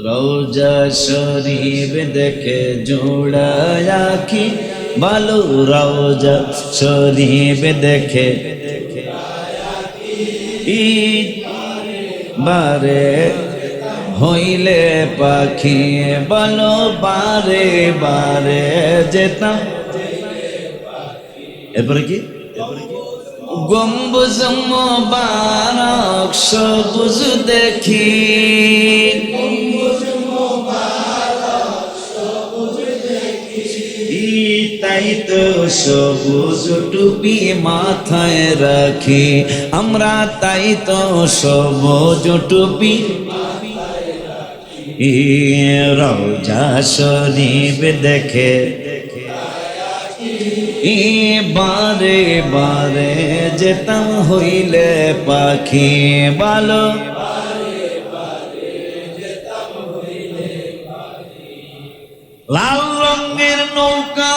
রওজা শরীফ দেখে জোড়ায় আঁখি ভালো, রওজা শরীফ দেখে ঈদ বারে হইলে পাখি বলো বারে বারে যেতাম। এরপরে কি গম্বুজ মোবারক সবুজ দেখি, তাই তো সবুজ টুপি মাথায় রাখি আমরা, তাই তো সবুজ টুপি। রওজা শরীফ দেখে বারে বারে যেতাম হইলে পাখি ভালো। লাল রঙের নৌকা,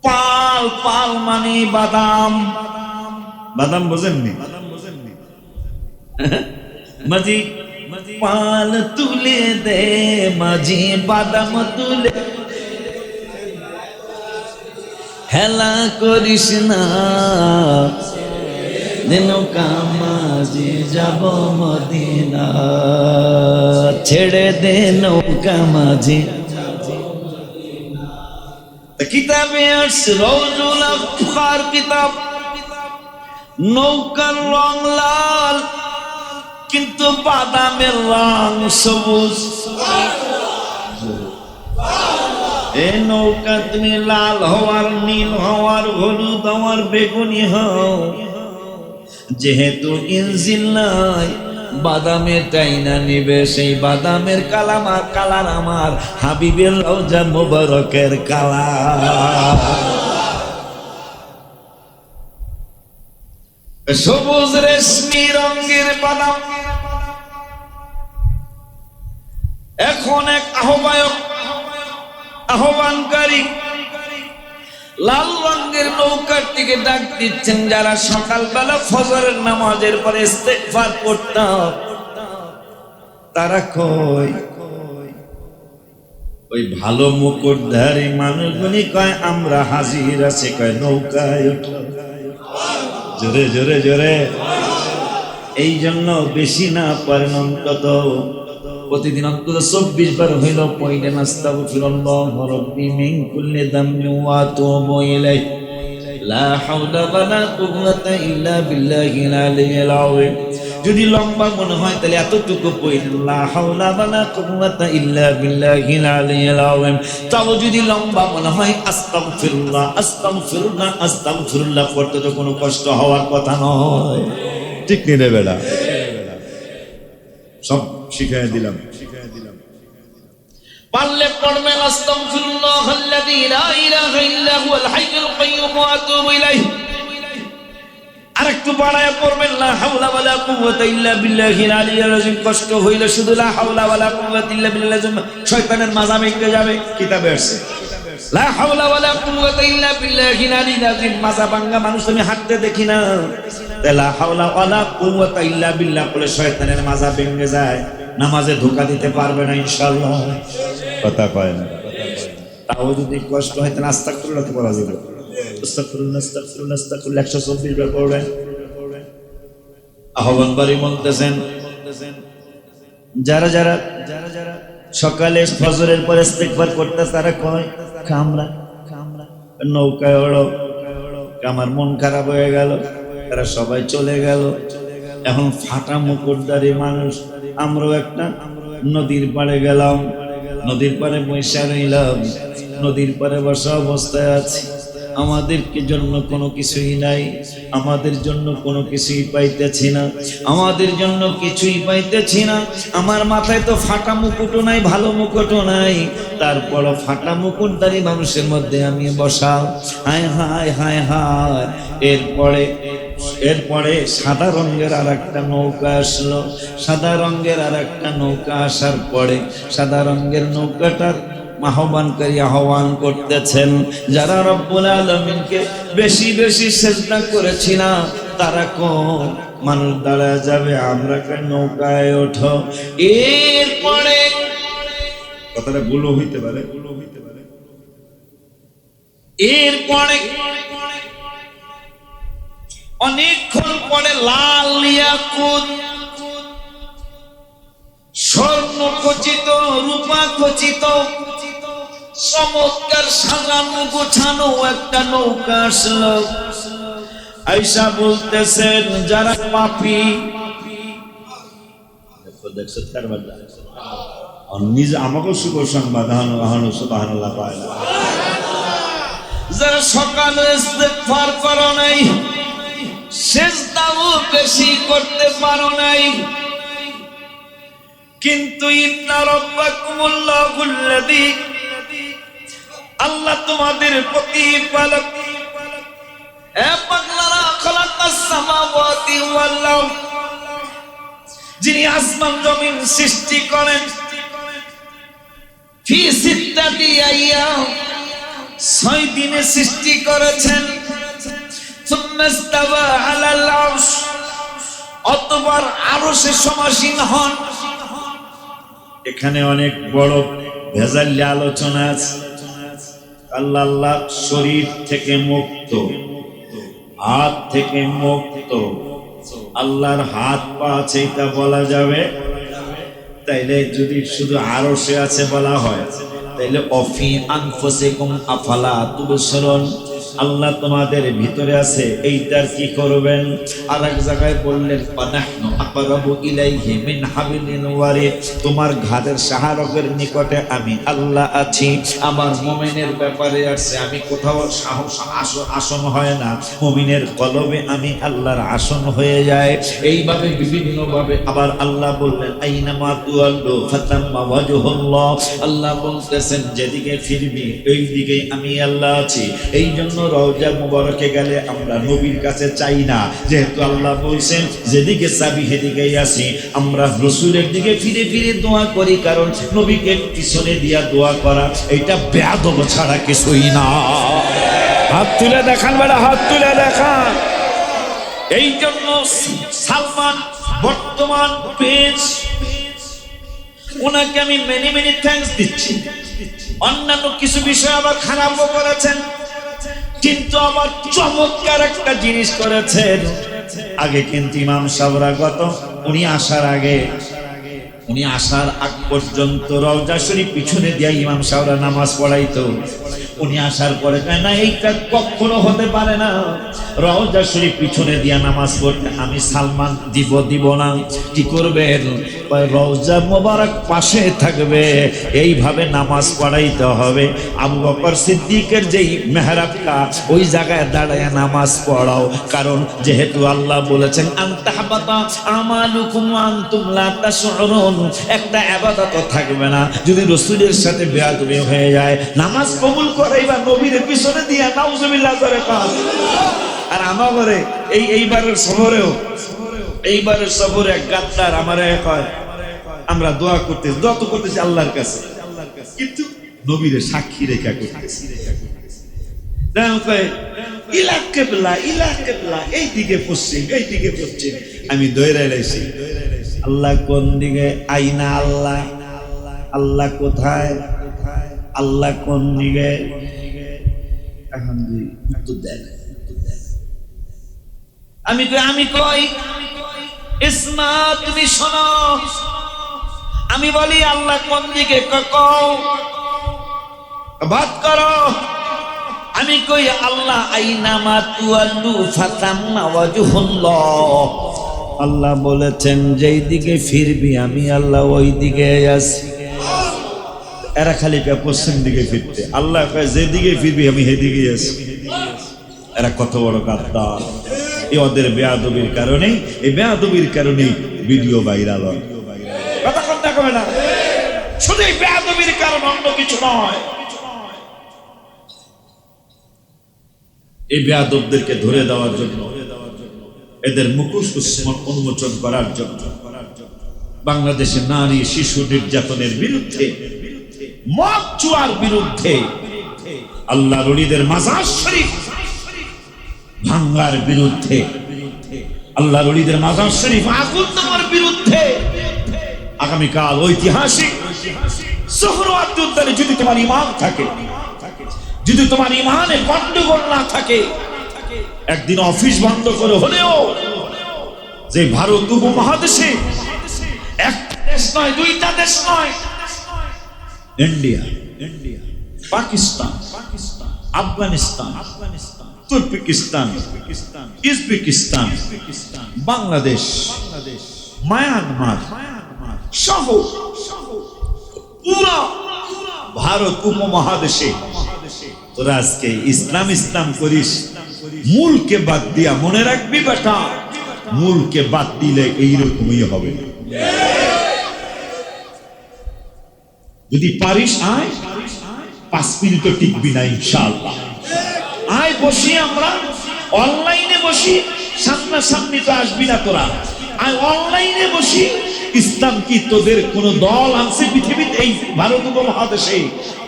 পাল পাল মানে বাদাম, বাদাম বোঝেননি? মাঝি পাল তুলে দে, মাঝি বাদাম তুলে, হেলা করিস না নৌকা মাঝি যাব মদিনা, ছেড়ে দে নৌকা মাঝি। কিতাবে আসছে রওজুল আফখার কিতাব, নৌকার রং লাল কিন্তু বাদামের রং সবুজ। এ নৌকা তুমি লাল হওয়ার, নীল হওয়ার, হলুদ হওয়ার, বেগুনি হও, যেহেতু ইঞ্জিন নাই বাদামের টাইনা নিবে, সেই বাদামের কালার আমার হাবিবের রওজা মোবারকের কালার। সবুজ রেশমি রঙের বাদাম। এখন এক আহ্বানকারী লাল রঙের নৌকার দিকে ডাক দিচ্ছেন, যারা সকালবেলা ফজরের নামাজের পরে ইস্তেগফার পড়তাম তারা কই? ওই ভালো মুকুটধারী মানুষগুলি কয় আমরা হাজির আছে, কয় নৌকায় উঠো। জোরে জোরে জোরে। এই জন্য বেশি না পারেন অন্তত প্রতিদিন অন্তত 24 বার হইল পড়লেন আস্তাগফিরুল্লাহ রাব্বি মিন কুল্লি যামবি ওয়া আতুবু ইলাইহি, লা হাওলা ওয়ালা কুওয়াতা ইল্লা বিল্লাহিল আলিয়্যিল আযীম। যদি লম্বা মনে হয় তাহলে এতটুকু পড়লেন, লা হাওলা ওয়ালা কুওয়াতা ইল্লা বিল্লাহিল আলিয়্যিল আযীম। তাও যদি লম্বা মনে হয় আস্তাগফিরুল্লাহ আস্তাগফিরুল্লাহ আস্তাগফিরুল্লাহ পড়তে তো কোনো কষ্ট হওয়ার কথা নয়, ঠিক নেই রে বেটা? সব শিখাই দিলাম। পারলে পড়বেন আস্তাগফিরুল্লাহাল্লাযী লা ইলাহা ইল্লা হুয়াল হাইয়ুল কাইয়্যুম ওয়া আতুবু ইলাইহি। আরেকটু বাড়ায় পড়বেন লা হাওলা ওয়ালা কুওয়াতা ইল্লা বিল্লাহিল আলিয়্যিল আযীম। কষ্ট হইলে শুধু লা হাওলা ওয়ালা কুওয়াতা ইল্লা বিল্লাহিল আযীম, শয়তানের মাজা ভেঙে যাবে। কিতাবে আছে লা হাওলা ওয়ালা কুওয়াতা ইল্লা বিল্লাহিল আলিয়্যিল আযীম। মাজা ভাঙা মানুষ আমি হাঁটতে দেখি না, লা হাওলা ওয়ালা কুওয়াতা ইল্লা বিল্লাহ বলে শয়তানের মাজা ভেঙে যায়, নামাজে ধোঁকা দিতে পারবে না ইনশাআল্লাহ। কথা কয় না। তাও যদি কষ্ট হয় তাহলে আস্তাগফিরুল্লাহ তো বলা যাবে। আস্তাগফিরুল্লাহ আস্তাগফিরুল্লাহ আস্তাগফিরুল্লাহ 124 বার পড়বেন। আহ্বানকারী বলতেছেন, যারা যারা সকালে ফজরের পরে ইস্তেগফার করতে তারা কয় কামরা নৌকায় ওড়ো। আমার মন খারাপ হয়ে গেল, তারা সবাই চলে গেল। এখন ফাটা মুকুটধারী মানুষ আমরাও একটা নদীর পাড়ে গেলাম, নদীর পাড়ে বসে রইলাম, নদীর পাড়ে বসা অবস্থায় আছি। আমাদের জন্য কোনো কিছুই নাই, আমাদের জন্য কোনো কিছুই পাইতেছি না, আমাদের জন্য কিছুই পাইতেছি না। আমার মাথায় তো ফাটা মুকুটও নাই, ভালো মুকুটও নাই, তারপরও ফাটা মুকুটধারী মানুষের মধ্যে আমি বসা। হায় হায় হায় হায়। এরপরে সাদা রঙের আর একটা নৌকা আসলো। সাদা রঙের আর একটা নৌকা আসার পরে সাদা রঙের নৌকাটার আহ্বানকারী আহ্বান করতেছেন, যারা রব্বুল আলামিনকে বেশি বেশি সিজদা করেছি না তারা কোন মানুষ দাঁড়ায় যাবে, আমরা নৌকায় ওঠো। এরপরে কথাটা ভুলও হইতে পারে, এরপরে অনেকক্ষণ পরে লাল ইয়াকুত, স্বর্ণ খচিত, রূপা খচিত, চমৎকার সাজানো গোছানো একটা নৌকা আসলো। আয়েশা বলতেছেন যারা পাপী, দেখছো নিজে আমাকে শুকর সংবাদ, সুবহানাল্লাহ পায় না, যারা সকালে ইস্তেগফার করো নাই, সিজদাও বেশি করতে পারো নাই, কিন্তু ইন্না রাব্বাকুমুল্লাহুল্লাযী, আল্লাহ তোমাদের প্রতিপালক, এ পাগলারা, খালাকাস সামাওয়াতি ওয়াল আরদ, যিনি আসমান জমিন সৃষ্টি করেন, ফি সিত্তাতি আইয়াম, 6 দিনে সৃষ্টি করেছেন, সুম্মা ইস্তাওয়া আলাল আরশ, অতঃপর আরশে সমাসীন হন। এখানে অনেক বড় ভেজাল আলোচনা আছে। আল্লাহ শরীর থেকে মুক্ত, হাত থেকে মুক্ত, আল্লাহর হাত পা আছে এটা বলা যাবে? তাইলে যদি শুধু আরশে আছে বলা হয়, তাইলে অফি আনফুসিকুম আফালা তুবসিরুন, আল্লাহ তোমাদের ভিতরে আছে, এইটার কি করবেন? আর এক জায়গায় বললেন ফানাহনু আকরাবু ইলাইহি মিন হাবিলিল ওয়ারিদ, তোমার ঘাড়ের সাহারকের নিকটে আমি আল্লাহ আছি। আমার মুমিনের ব্যাপারে আছে, আমি কোথাও আসন হয় না, মুমিনের কলবে আমি আল্লাহর আসন হয়ে যায়। এইভাবে বিভিন্ন ভাবে আবার আল্লাহ বললেন আইনামা তুওয়াল্লু ফাতাম্মা ওয়াজহুল্লাহ, আল্লাহ বলতেছেন যেদিকে ফিরবি ওই দিকেই আমি আল্লাহ আছি। এই জন্য রওজা মুবারকে গেলে আমরা নবীর কাছে চাই না, যেহেতু আল্লাহ বলছেন যেদিকে চাবি সেদিকেই আসি। আমরা রাসূলের দিকে ফিরে ফিরে দোয়া করি, কারণ নবীকে পিছনে দিয়া দোয়া করা এটা বেয়াদব ছাড়া কিছুই না। হাত তুলে দেখান বেটা, হাত তুলে দেখান। এই জন্য সালমান বর্তমান পেজ, ওনাকে আমি মেনি মেনি থ্যাঙ্কস দিচ্ছি। অন্যান্য কিছু বিষয় আবার খারাপও করেছেন, কিন্তু আবার চমৎকার একটা জিনিস করেছেন। আগে কিন্তু ইমাম সাহেবরা উনি আসার আগ পর্যন্ত রওজা শরীফ পিছনে দিয়ে ইমাম সাহেবরা নামাজ পড়াইতো। উনি আসার পরে না, এইটা কখনো হতে পারে না, রওজা শরীফ পিছনে দিয়া নামাজ পড়তে আমি সালমান দিব না। কি করবেন? রওজা মোবারক পাশে থাকবে, এইভাবে নামাজ পড়াইতে হবে। আবু বকর সিদ্দিকের যেই মেহরাবটা, ওই জায়গায় দাঁড়ায় নামাজ পড়াও, কারণ যেহেতু আল্লাহ বলেছেন আনতাহবাতা আমালুকুম ওয়া আনতুম লা তাশউরুন, একটা ইবাদত থাকবে না যদি রাসূলের সাথে বেয়াদবি হয়ে যায়। নামাজ কবুল করাইবা নবীর পিছনে দিয়া, নাউজুবিল্লাহ করে কাজ। আর আমারে এইবারের সফরে এক গাদ্দার আমারে কয়, আমরা দোয়া তো করতেছি আল্লাহর কাছে, কিন্তু নবীরে সাক্ষী রেখা করতেছি। ইলা কিবলা এইদিকে পশ্চিম, এইদিকে পশ্চিম। আমি দৌড়াই লাইছি, আল্লাহ কোন দিকে? আইনা আল্লাহ, আল্লাহ কোথায়? আল্লাহ কোন দিকে? এখন উত্তর দেন। আমি কই ইসমা, তুমি শোনো। আমি বলি আল্লাহ কোন দিকে? কও বাদ করো। আমি কই আল্লাহ আইনামা তুয়াল্লু ফাতাম্মা ওয়াজহুল্লাহ, আল্লাহ বলেছেন যেই দিকে ফিরবি আমি আল্লাহ ওই দিকে আছি। এরা খালি পশ্চিম দিকে ফিরতে, আল্লাহ কয় যেদিকে ফিরবি আমি সেদিকে আছি। এরা কত বড় গাদ্দার! এই ওদের বেয়াদবির কারণেই, এই বেয়াদবির কারণেই ভিডিও ভাইরাল হয়। কথা কথা কবে না, শুধু এই বেয়াদবির কারণ, অন্য কিছু নয়। এই বেয়াদবদেরকে ধরে দেওয়ার জন্য, এদের মুখোশ উন্মোচন করার জন্য, বাংলাদেশের নারী শিশু নির্যাতনের বিরুদ্ধে, মদ জুয়ার বিরুদ্ধে, আল্লাহর ওলিদের মাজার শরীফ ভাঙার বিরুদ্ধে আল্লাহর ওলিদের মাজার শরীফ আগুন তোমার বিরুদ্ধে। আগামীকাল ঐতিহাসিক সোহরাওয়ার্দী উদ্যানে যদি তোমার ঈমান থাকে, যদি তোমার ঈমানে গন্ডগোল না থাকে, একদিন অফিস বন্ধ করে হলেও যে ভারত উপমহাদেশে একটা দেশ নয়, দুইটা দেশ নয়, India, Pakistan, Afghanistan, Turkestan, Uzbekistan, Bangladesh, Myanmar সহ পুরা ভারত উপমহাদেশে তোরা আজকে ইসলাম ইসলাম করিস, মূলকে বাদ দিয়া। মনে রাখবি বেটা, মূলকে বাদ দিলে এইরকমই হবে। যদি পারিস আয়, 5 মিনিটও টিকবি না ইনশাআল্লাহ। আয় বসি, আমরা অনলাইনে বসি, সামনাসামনি তো আসবি না তোরা। আয় অনলাইনে বসি। ইসলাম কি তোদের কোন দল আনছে পৃথিবীতে, এই ভারত উপমহাদেশে,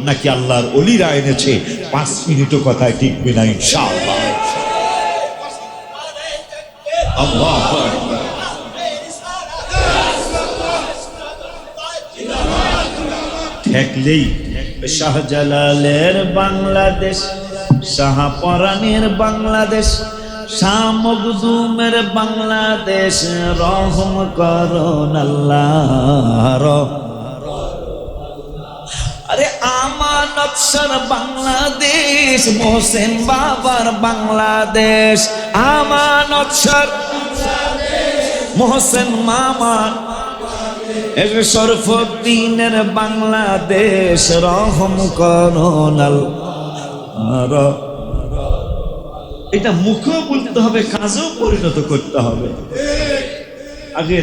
নাকি আল্লাহর ওলিরা এনেছে? 5 মিনিটও কথায় টিকবে না ইনশাআল্লাহ। আল্লাহু আকবার। ঠেকলেই শাহজালালের বাংলাদেশ, শাহপরানের বাংলাদেশ, শাহ মখদুমের বাংলাদেশ, রহম করুন আল্লাহ। আরে আমানত শাহর বাংলাদেশ, মোহসেন বাবার বাংলাদেশ, আমানত শাহর মোহসেন মামার, শরফুদ্দিনের বাংলাদেশ, রহম করুন আল্লাহ। এটা মুখেও বলতে হবে, কাজেও পরিণত করতে হবে। আগে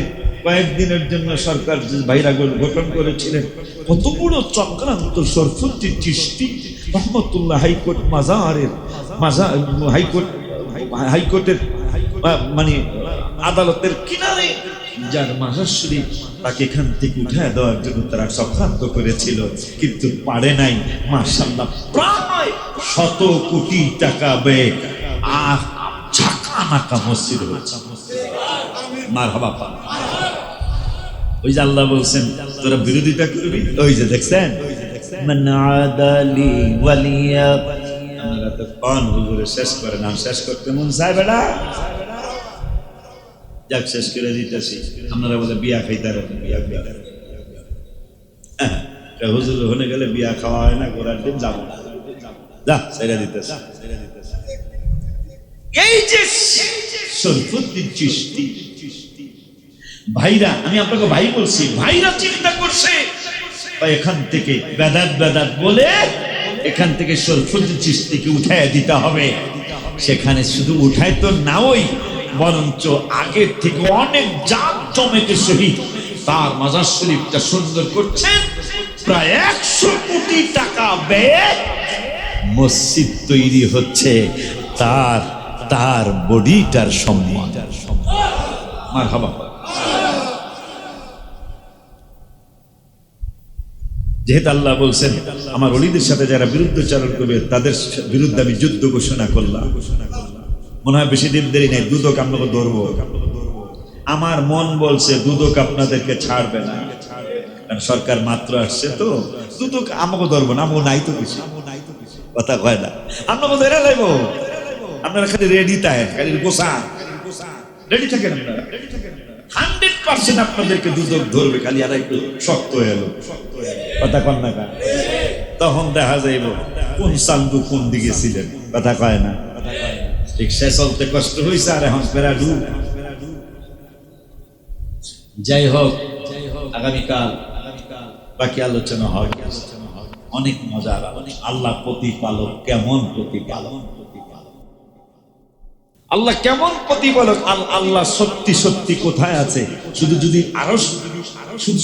কয়েকদিনের জন্য সরকার ভাইরা গঠন করেছিলেন, কত বড় চক্রান্ত। শরফুদ্দিন চিশতি রহমতুল্লাহ হাইকোর্ট হাইকোর্টের মানে আদালতের কিনারে যার মাজার শরীফ, তাকে এখান থেকে উঠে দেওয়ার জন্য তারা চক্রান্ত করেছিল, কিন্তু পারে নাই। মাশাআল্লাহ, প্রায় 100 কোটি টাকা ব্যয় ঝাঁকানাকা মসজিদ হচ্ছে। মারহাবা। ওই যে আল্লাহ বলছেন তোরা বিরোধিতা করবি, ওই যে দেখছেন মান আদালি ওয়ালিয়া। আমরা তো কোন হুজুরে শেষ করে নাম শেষ করতে মন চায় বেটা, যাক শেষ করে দিতেছি। আপনারা বলে বিয়া খাইতারেন, বিয়া হুজুর হয়ে গেলে বিয়া খাওয়া হয় না, ঘোরার দিন যাবো না, যা ছেড়ে দিতেছে। এই যে শরফুদ্দিন চিশতি ভাইরা, আমি আপনাকে ভাই বলছি, ভাইরা চিন্তা করছে এখান থেকে বেদাত বলে এখান থেকে শরফুদ্দিন চিশতিকে উঠায় দিতে হবে। সেখানে শুধু উঠায় তো নাওই, বরঞ্চ আগের থেকে অনেক জাঁকজমকের সহিত তার মাজার শরীফটা সুন্দর করছেন। প্রায় 100 কোটি টাকা ব্যয়ে মসজিদ তৈরি হচ্ছে তার বডিটার সম্মান। মারহাবা। যেহেতু আল্লাহ বলছেন আমার ওলিদের সাথে যারা বিরুদ্ধাচরণ করবে তাদের বিরুদ্ধে আমি যুদ্ধ ঘোষণা করলাম। মনে হয় বেশি দিন দেরি নেই, দুদক আপনাকে ধরবো। আমার মন বলছে দুদক আপনাদেরকে ছাড়বে না, কারণ সরকার মাত্র আসছে তো। দুদক আমাকে ধরবো না, আমাকে নাই তো কিছু, কথা কয় না। আপনাকে ধরে লাইব, আপনারা খালি রেডি থাকেন, খালি গোসা রেডি থাকেন। আপনারা 100% আপনাদেরকে দুদক ধরবে, খালি আর একটু শক্ত হয়ে এলো, কথা কন না। তখন দেখা যাইব কোন সালু কোন দিকে ছিলেন, কথা কয় না। রিক্সা চলতে কষ্ট হয়েছে, আর এখন ফেরা ডুব। যাই হোক, আগামীকাল বাকি আলোচনা হয়, অনেক মজার। আল্লাহ প্রতিপালক কেমন প্রতিপালক, আল্লাহ কেমন প্রতিপালক, আল্লাহ সত্যি সত্যি কোথায় আছে। শুধু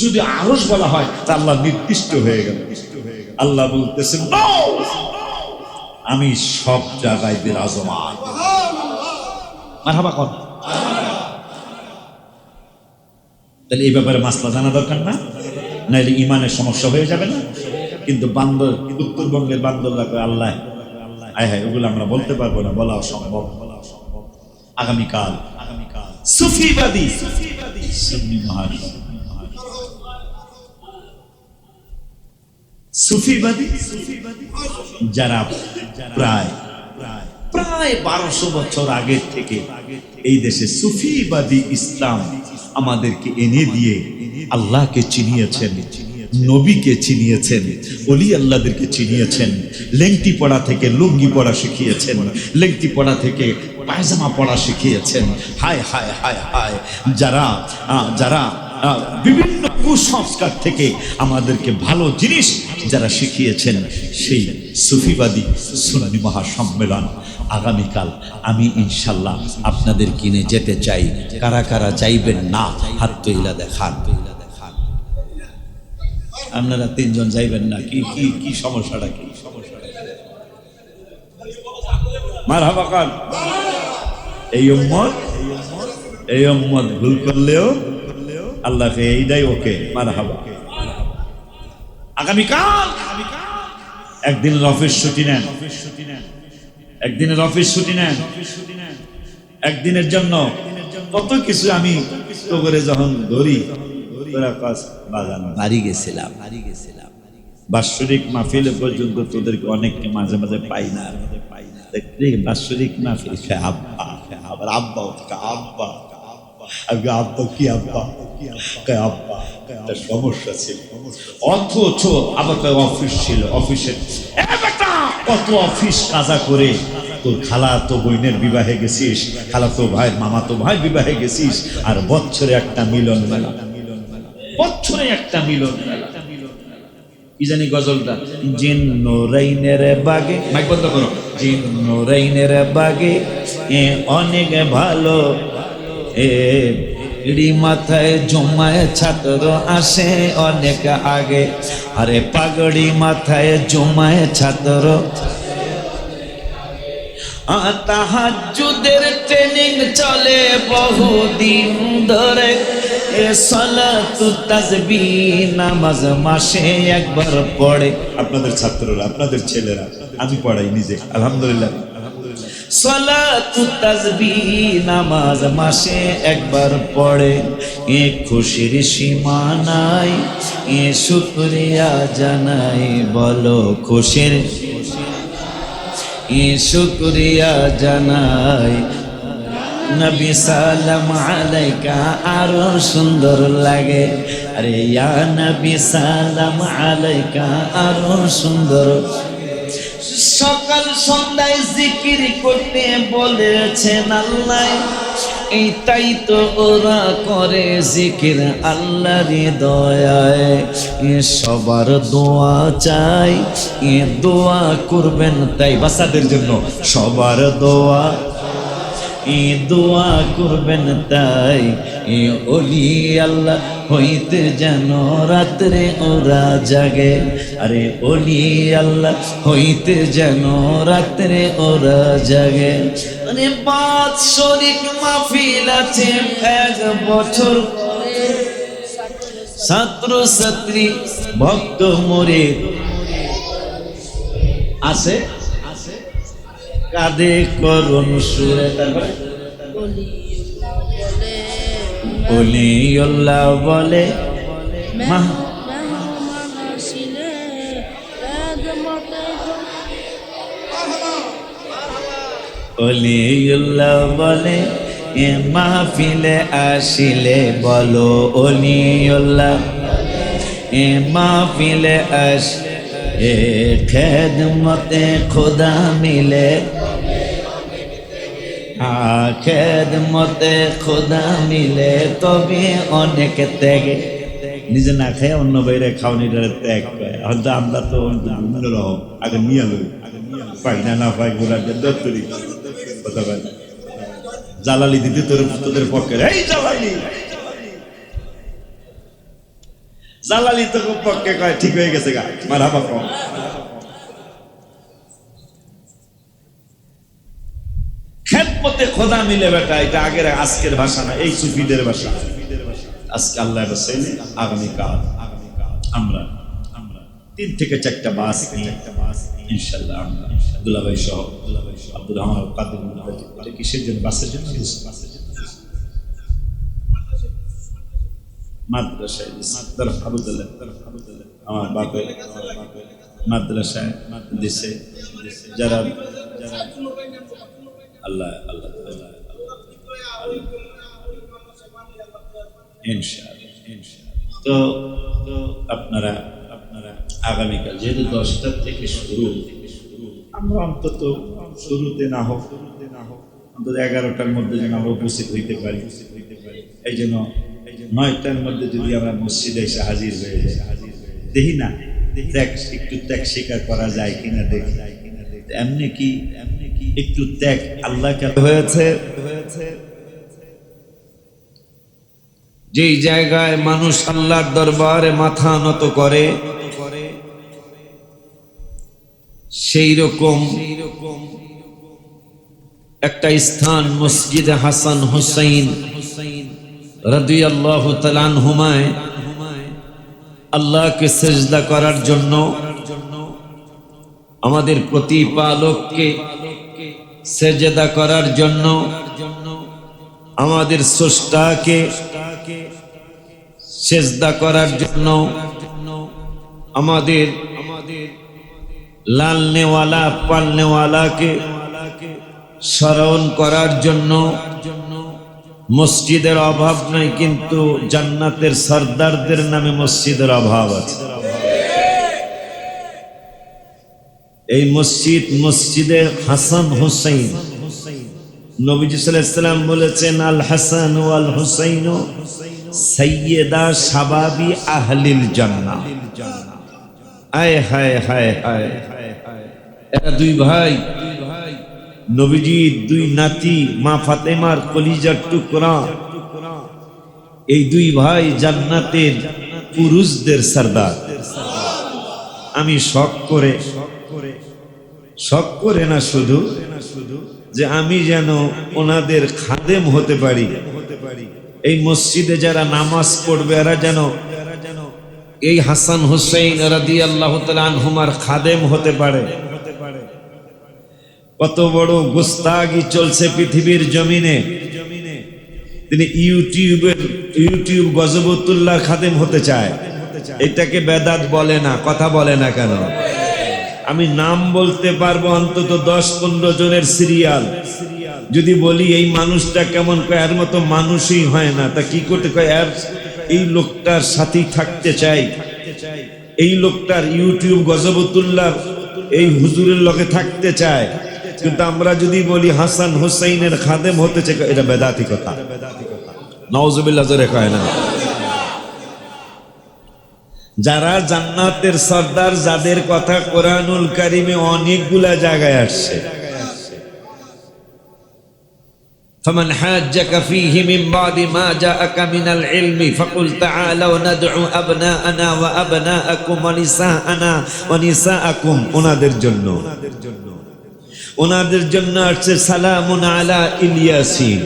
যদি আরশ বলা হয় তা আল্লাহ নির্দিষ্ট হয়ে গেল। আল্লাহ বলতেছেন আমি সব জায়গায় বিরাজমান। মারহাবা কর। তাহলে এই ব্যাপারে মাসলা জানা দরকার না, নাইলে ইমানের সমস্যা হয়ে যাবে না। কিন্তু বান্দর, উত্তরবঙ্গের বান্দররা কয় আল্লাহ, আয় হায়, ওগুলো আমরা বলতে পারবো না, বলা অসম্ভব। আগামীকাল সুফিবাদী সুন্নি মহাসম্মেলন। সুফিবাদী যারা প্রায় 1200 বছর আগের থেকে এই দেশে সুফিবাদী ইসলাম আমাদেরকে এনে দিয়ে আল্লাহকে চিনিয়েছেন, নবীকে চিনিয়েছেন, ওলি আল্লাহদেরকে চিনিয়েছেন, লেংটি পড়া থেকে লুঙ্গি পড়া শিখিয়েছেন, লেংটি পড়া থেকে পায়জামা পড়া শিখিয়েছেন। হায় হায় হায় হায়, যারা যারা বিভিন্ন কুসংস্কার থেকে আমাদেরকে ভালো জিনিস যারা শিখিয়েছেন, সেই সুফিবাদী সুন্নি মহাসম্মেলন আগামীকাল আমি ইনশাল্লাহ আপনাদের কিনে যেতে চাই। কারা কারা যাইবেন না হাত তুইলা দেখান। আপনারা 3 জন যাইবেন না, কি কি কি সমস্যাটা কি? মারহাবা কান। এই উম্মত ভুল করলেও আল্লাহকে এইটাই ওকে মারহাবা। আগামীকাল একদিনের অফিস ছুটি নেন, একদিনের অফিস ছুটি নেন, একদিনের জন্য কত কিছু আমি তো করে যখন ধরি বাড়ি গেছিলাম, বাৎসরিক মাহফিলে পর্যন্ত তোদেরকে অনেককে মাঝে মাঝে পাই না। বাৎসরিক মাহফিল আব্বা, আবার আব্বা আব্বা আব্বা কি আব্বা আব্বা, একটা সমস্যা ছিল। অথচ আবার অফিস ছিল, অফিসের কত অফিস কাজা করে তোর খালা তো বোনের বিবাহে গেছিস, খালা তো ভাই মামা তো ভাই বিবাহে গেছিস, আর বছরে একটা মিলন মেলা, বছরে একটা মিলন মেলা। কি জানি গজলটা, জিন নুরাইনের বাগে, মাইক বন্ধ করো, জিন নুরাইনের বাগে অনেক ভালো এড়ি মাথায় জমায় ছাত্র আসে অনেক আগে, আরে পাগড়ি মাথায় জমায় ছাত্র। তাহাজ্জুদের ট্রেনিং চলে বহুদিন ধরে, সালাতুত তাসবিহ নামাজ মাসে একবার পড়ে। আপনাদের ছাত্ররা, আপনাদের ছেলেরা, আমি পড়াই নিজে আলহামদুলিল্লাহ। সালাতুত তাসবিহ নামাজ মাসে একবার পড়ে, এ খুশির সীমা নাই, এ শুকরিয়া জানাই, বলো খুশির এ শুকরিয়া জানাই। নবী সালাম আলাইকা আরো সুন্দর লাগে, আরে ইয়া নবী সালাম আলাইকা আরো সুন্দর। সকাল সন্ধ্যায় জিকির করতে বলেছেন আল্লাহ, এই তাই তো ওরা করে জিকির আল্লাহর দয়ায়। সবার দোয়া চাই, দোয়া করবেন তাই বাচ্চাদের জন্য, সবার দোয়া দোয়া করবেন তাই। ওলি আল্লাহ হইতে যেন রাত্রে ওরা জাগে, আরে ওলি আল্লাহ হইতে যেন রাত্রে ওরা জাগে। মানে বাৎসরিক মাহফিল আছে 1 বছর, ছাত্র ছাত্রী ভক্ত মুরিদ আছে, কাঁদে করুণ সুরে। তারপরে ওলিউল্লাহ বলে ওলিউল্লাহ বলে মাহফিলে আসিলে, বলো ওলিউল্লাহ মাহফিলে আস খেদমতে খোদা মিলে, খেদমতে খোদা মিলে তবে অনেক ত্যাগে। নিজে না খায় অন্য বাইরে খাওয়ানিটার ত্যাগ পায়। হয়তো আমরা তো অন্যরকম, আগে নিয়ে লই, পাই না পাই গোলার দত্তরি কথা পাই। জালালি দিদি তোদের পক্ষে, এই জালালি জালালি তোর পক্ষে কয় ঠিক হয়ে গেছে গা, মারহাবা কম। খেদমতে খোদা মিলে বেটা, এটা আগের আজকের ভাষা না, এই সুফিদের ভাষা। আজকে আল্লাহ রাসূলে আগামীকাল আমরা 3 থেকে 4টা বাস নিয়ে ইনশাআল্লাহ আব্দুল্লাহ ভাই সহ আব্দুর রহমান কাদের কিসের জন্য, বাসের জন্য মাদ্রাসায় আমার বাপের মাদ্রাসায় দিছে যারা আল্লাহ আল্লাহ তো আপনারা আগামীকাল যেহেতু 10টা থেকে শুরু, আমরা অন্তত শুরুতে না হোক অন্তত 11টার মধ্যে যেন আমরা উপস্থিত হইতে পারি। এই জন্য 9টার মধ্যে যদি আমরা মসজিদে এসে হাজির হয়ে যাই, দেখি না একটু ত্যাগ স্বীকার করা যায় কিনা দেখি। এমনি কি একটু ত্যাগ আল্লাহকে হয়েছে যেই জায়গায় মানুষ আল্লাহর দরবারে মাথা নত করে, সেই রকম একটা স্থান মসজিদে হাসান হুসাইন রাদিয়াল্লাহু তাআলা আনহুমায় আল্লাহকে সিজদা করার জন্য, আমাদের প্রতিপালককে সিজদা করার জন্য, আমাদের স্রষ্টাকে সিজদা করার জন্য, আমাদের লালনেওয়ালা পালনেওয়ালাকে স্মরণ করার জন্য মসজিদের অভাব নাই, কিন্তু জান্নাতের সরদারদের নামে মসজিদের অভাব আছে। এই মসজিদে হাসান হুসাইন, নবীজি সাল্লাল্লাহু আলাইহি ওয়াসাল্লাম বলেছেন আল হাসান ওয়াল হুসাইন সাইয়্যিদা শাবাবি আহলিল জান্নাহ। আয় হায় হায় হায়, এরা দুই ভাই, নবীজির দুই নাতি, মা ফাতেমার কলিজার টুকরা। এই দুই ভাই জান্নাতের পুরুষদের সরদার। আমি শখ করে না শুধু যে আমি যেন ওনাদের খাদেম হতে পারি, এই মসজিদে যারা নামাজ পড়বে এরা যেন এই হাসান হুসাইন রাদিয়াল্লাহু তাআলা আনহুমার খাদেম হতে পারে। কত বড় গোস্তাগি চলছে পৃথিবীর জমিনে। তিনি ইউটিউব গজবতুল্লাহ খাদেম হতে চায়। এটাকে বেদাত বলে না, কথা বলে না কেন? আমি নাম বলতে পারবো অন্তত 10-15 জনের সিরিয়াল। যদি বলি এই মানুষটা কেমন, কয় এর মতো মানুষই হয় না, তা কি করতে কয় এই লোকটার সাথেই থাকতে চাই, এই লোকটার ইউটিউব গজবতুল্লাহ এই হুজুরের লগে থাকতে চায়। কিন্তু আমরা যদি বলি হাসান হুসাইনের খাদেম হতে চাই, এটা বেদাতি কথা। নাউজুবিল্লাহ জোরে কয় না। যারা জান্নাতের সরদার, যাদের কথা কোরআনুল কারিমে অনেকগুলা জায়গায় আসছে, فمن حاجك فيه من بعد ما جاءك من العلم فقل تعالوا ندعو أبناءنا وأبناءكم ونساءنا ونساءكم। ওনাদের জন্য আসছে সালামুন আলা ইলিয়াসিন।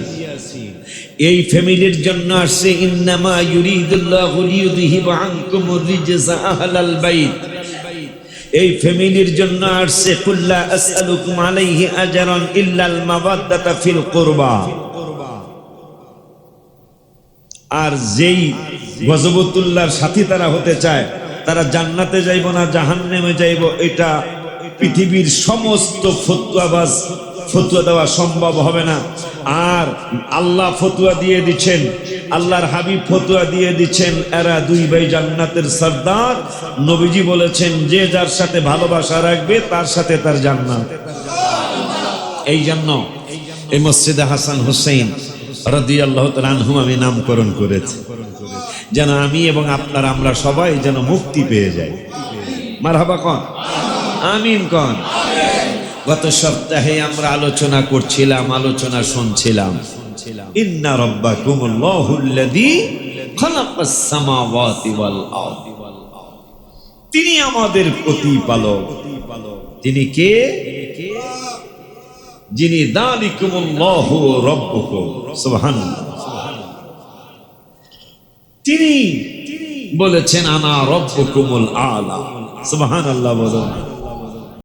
এই ফ্যামিলির জন্য আসছে ইন্নামা ইউরিদুল্লাহু লিইউযহিবা আনকুমুর রিজসা আহলাল বাইত। এই ফ্যামিলির জন্য আসছে কুল্লা আসআলুকুম আলাইহি আজরান ইল্লাল মাওয়াদ্দাতা ফিল কুরবা। আর যেই গজবতুল্লাহর সাথী তারা হতে চায়, তারা জান্নাতে যাইব না জাহান্নামে যাইব, এটা পৃথিবীর সমস্ত ফতুয়া দেওয়া সম্ভব হবে না। আর আল্লাহ ফতুয়া দিয়ে দিচ্ছেন, আল্লাহর হাবিব ফতুয়া দিয়ে দিচ্ছেন, এরা দুই ভাই জান্নাতের সরদার। নবীজি বলেছেন যে যার সাথে ভালোবাসা রাখবে তার সাথে তার জান্নাত। এই জন্য এই মসজিদে হাসান হুসাইন রাদিয়াল্লাহু তাআলা আনহুম আমি নামকরণ করেছি, যেন আমি এবং আপনারা আমরা সবাই যেন মুক্তি পেয়ে যাই। মারহাবা কন, আমিন কন। গত সপ্তাহে আমরা আলোচনা করছিলাম, আলোচনা শুনছিলাম, ইন্না রাব্বাকুমুল্লাহুল্লাযী খালাকাস সামাওয়াতি ওয়াল আরদ। তিনি আমাদের প্রতিপালক। তিনি কে? যিনি যালিকুমুল্লাহু রাব্বুকুম। সুবহানাল্লাহ। তিনি বলেছেন আনা রাব্বুকুমুল আলা। সুবহানাল্লাহ বলুন।